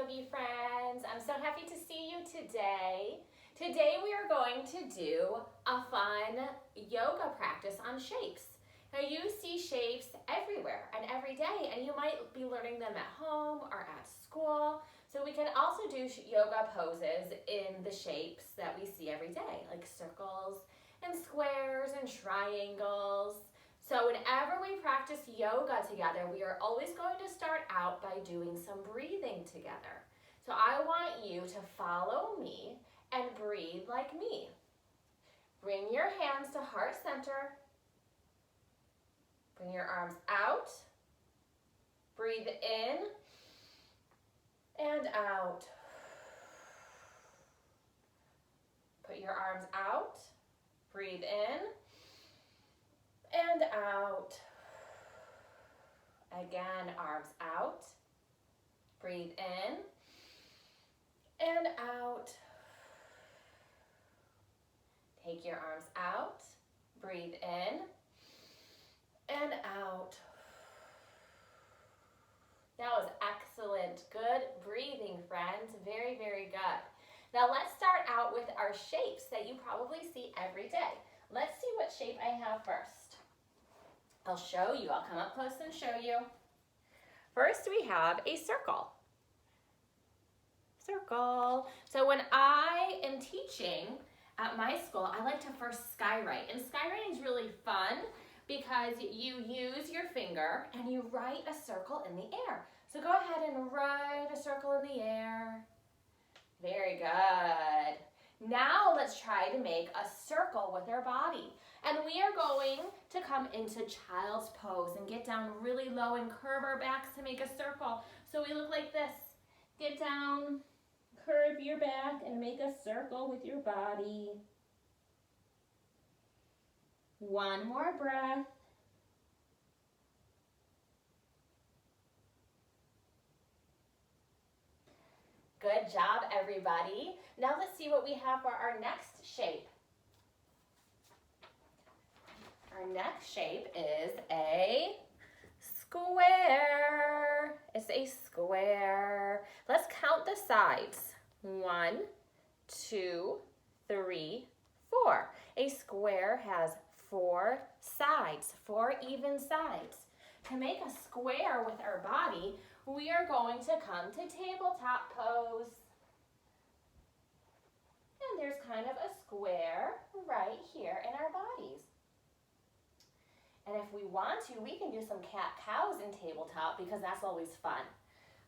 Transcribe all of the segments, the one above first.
Yogi friends. I'm so happy to see you today. Today we are going to do a fun yoga practice on shapes. Now you see shapes everywhere and every day, and you might be learning them at home or at school. So we can also do yoga poses in the shapes that we see every day, like circles and squares and triangles. So whenever we practice yoga together, we are always going to start out by doing some breathing together. So I want you to follow me and breathe like me. Bring your hands to heart center. Bring your arms out. Breathe in and out. Put your arms out. Breathe in and out. Again, arms out. Breathe in and out. Take your arms out. Breathe in and out. That was excellent. Good breathing, friends. Very, very good. Now let's start out with our shapes that you probably see every day. Let's see what shape I have first. I'll show you. I'll come up close and show you. First, we have a circle. Circle. So when I am teaching at my school, I like to first skywrite. And skywriting is really fun because you use your finger and you write a circle in the air. So go ahead and write a circle in the air. Very good. Now let's try to make a circle with our body. And we are going to come into child's pose and get down really low and curve our backs to make a circle. So we look like this. Get down, curve your back, and make a circle with your body. One more breath. Good job, everybody. Now let's see what we have for our next shape. Our next shape is a square. It's a square. Let's count the sides. 1, 2, 3, 4. A square has 4 sides, 4 even sides. To make a square with our body, we are going to come to tabletop pose. And there's kind of a square right here in our bodies. And if we want to, we can do some cat-cows in tabletop because that's always fun.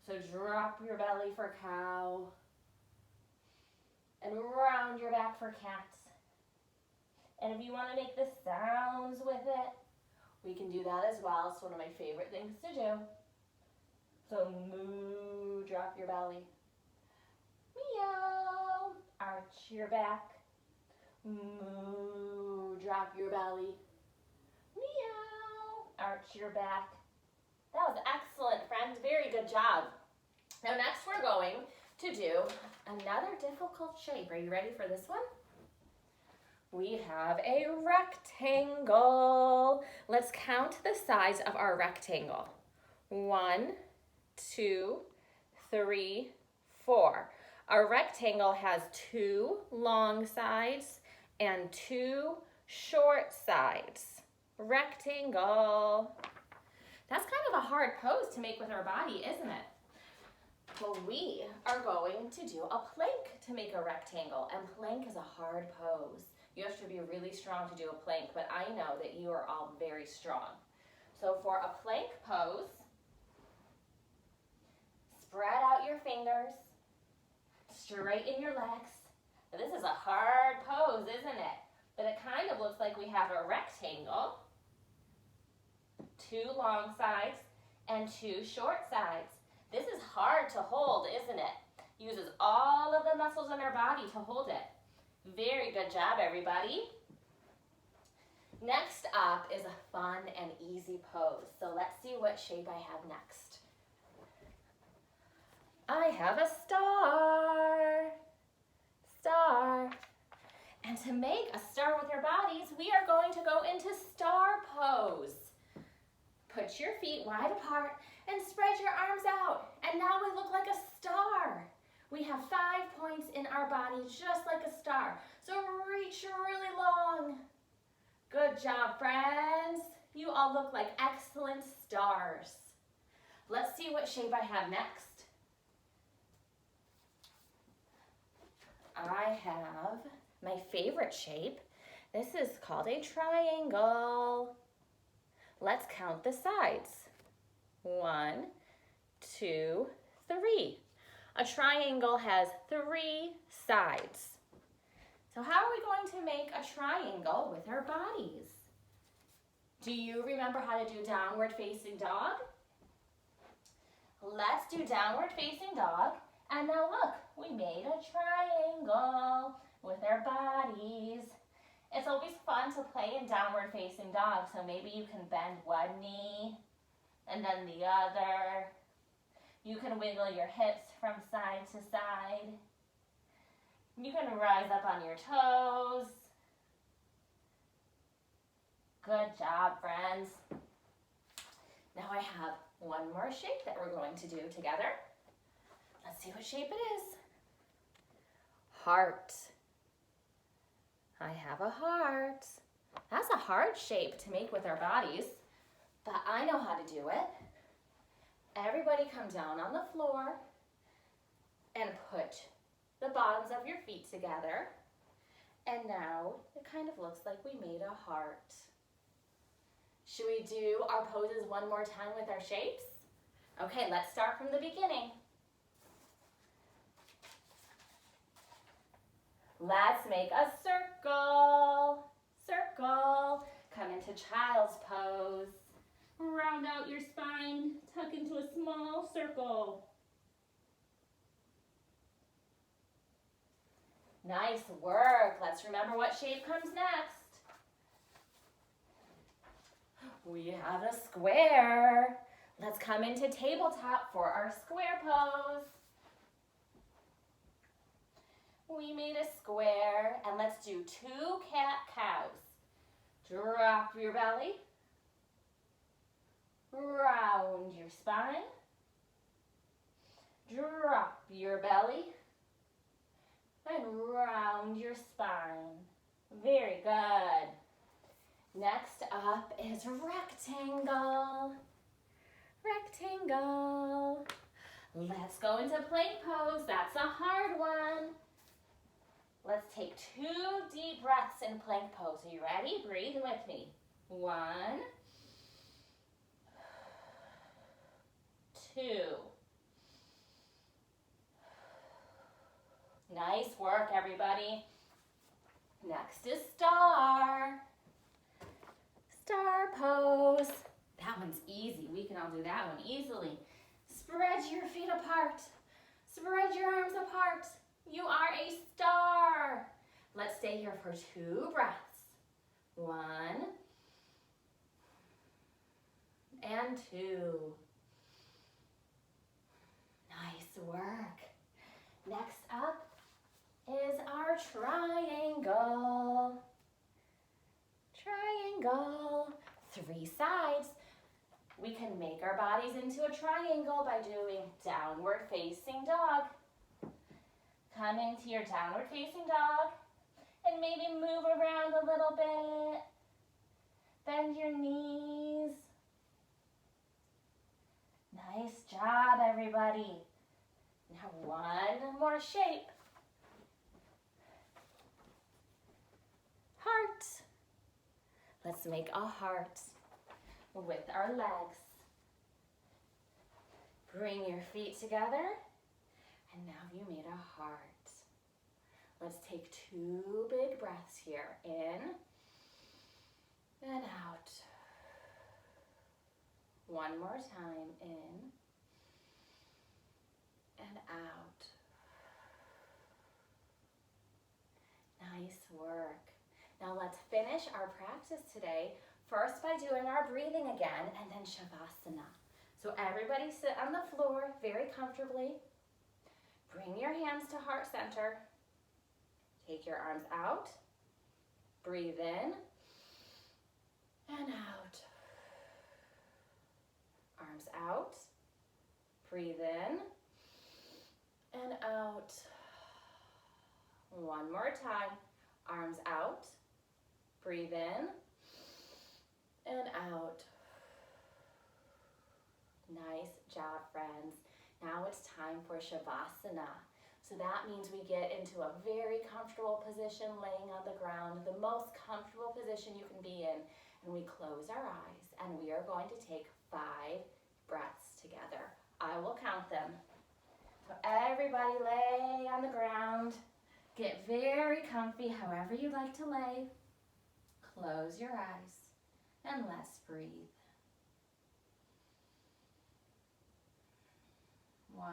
So drop your belly for cow and round your back for cat. And if you want to make the sounds with it, we can do that as well. It's one of my favorite things to do. So moo, drop your belly. Meow, arch your back. Moo, drop your belly. Meow, arch your back. That was excellent, friends. Very good job. Now next we're going to do another difficult shape. Are you ready for this one? We have a rectangle. Let's count the sides of our rectangle. 1, 2, 3, 4. Our rectangle has 2 long sides and 2 short sides. Rectangle. That's kind of a hard pose to make with our body, isn't it? Well, we are going to do a plank to make a rectangle, and plank is a hard pose. You have to be really strong to do a plank, but I know that you are all very strong. So for a plank pose, spread out your fingers, straighten your legs. Now, this is a hard pose, isn't it? But it kind of looks like we have a rectangle, 2 long sides and 2 short sides. This is hard to hold, isn't it? Uses all of the muscles in our body to hold it. Very good job, everybody. Next up is a fun and easy pose. So let's see what shape I have next. I have a star. Star. And to make a star with our bodies, we are going to go into star pose. Put your feet wide apart and spread your arms out. And now we look like a star. We have 5 points in our body, just like a star. So reach really long. Good job, friends. You all look like excellent stars. Let's see what shape I have next. I have my favorite shape. This is called a triangle. Let's count the sides. 1, 2, 3. A triangle has 3 sides. So how are we going to make a triangle with our bodies? Do you remember how to do downward facing dog? Let's do downward facing dog. And now look, we made a triangle with our bodies. It's always fun to play in downward facing dog, so maybe you can bend one knee and then the other. You can wiggle your hips from side to side. You can rise up on your toes. Good job, friends. Now I have one more shape that we're going to do together. Let's see what shape it is. Heart. I have a heart. That's a hard shape to make with our bodies, but I know how to do it. Everybody come down on the floor and put the bottoms of your feet together. And now it kind of looks like we made a heart. Should we do our poses one more time with our shapes? Okay, let's start from the beginning. Let's make a circle. Circle. Come into child's pose. Round out your spine, tuck into a small circle. Nice work. Let's remember what shape comes next. We have a square. Let's come into tabletop for our square pose. We made a square, and let's do 2 cat-cows. Drop your belly. Round your spine. Drop your belly. And round your spine. Very good. Next up is rectangle. Rectangle. Let's go into plank pose. That's a hard one. Let's take 2 deep breaths in plank pose. Are you ready? Breathe with me. 1, 2. Nice work, everybody. Next is star. Star pose. That one's easy. We can all do that one easily. Spread your feet apart. Spread your arms apart. You are a star. Let's stay here for 2 breaths. 1 and 2. Nice work. Next up is our triangle. Triangle. 3 sides. We can make our bodies into a triangle by doing downward facing dog. Come into your downward facing dog and maybe move around a little bit. Bend your knees. Nice job, everybody. Now one more shape. Heart. Let's make a heart with our legs. Bring your feet together, and now you made a heart. Let's take 2 big breaths here. In and out. One more time. In and out. Nice work. Now let's finish our practice today, first by doing our breathing again, and then Shavasana. So everybody sit on the floor very comfortably. Bring your hands to heart center. Take your arms out. Breathe in and out. Arms out. Breathe in and out. One more time. Arms out. Breathe in and out. Nice job, friends. Now it's time for Shavasana. So that means we get into a very comfortable position laying on the ground, the most comfortable position you can be in. And we close our eyes and we are going to take 5 breaths together. I will count them. So everybody lay on the ground. Get very comfy, however you like to lay. Close your eyes and let's breathe. 1,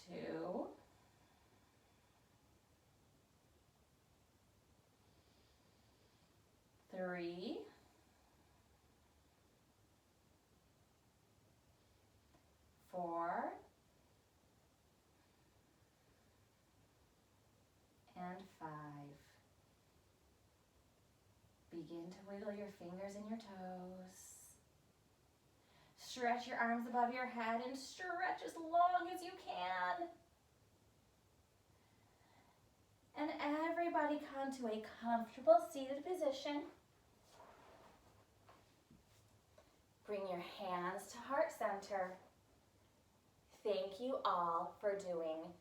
2, 3, 4, and 5. Begin to wiggle your fingers and your toes. Stretch your arms above your head and stretch as long as you can. And everybody come to a comfortable seated position. Bring your hands to heart center. Thank you all for doing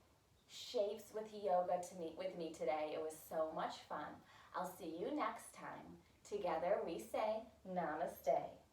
Shapes with Yoga with me today. It was so much fun. I'll see you next time. Together we say Namaste.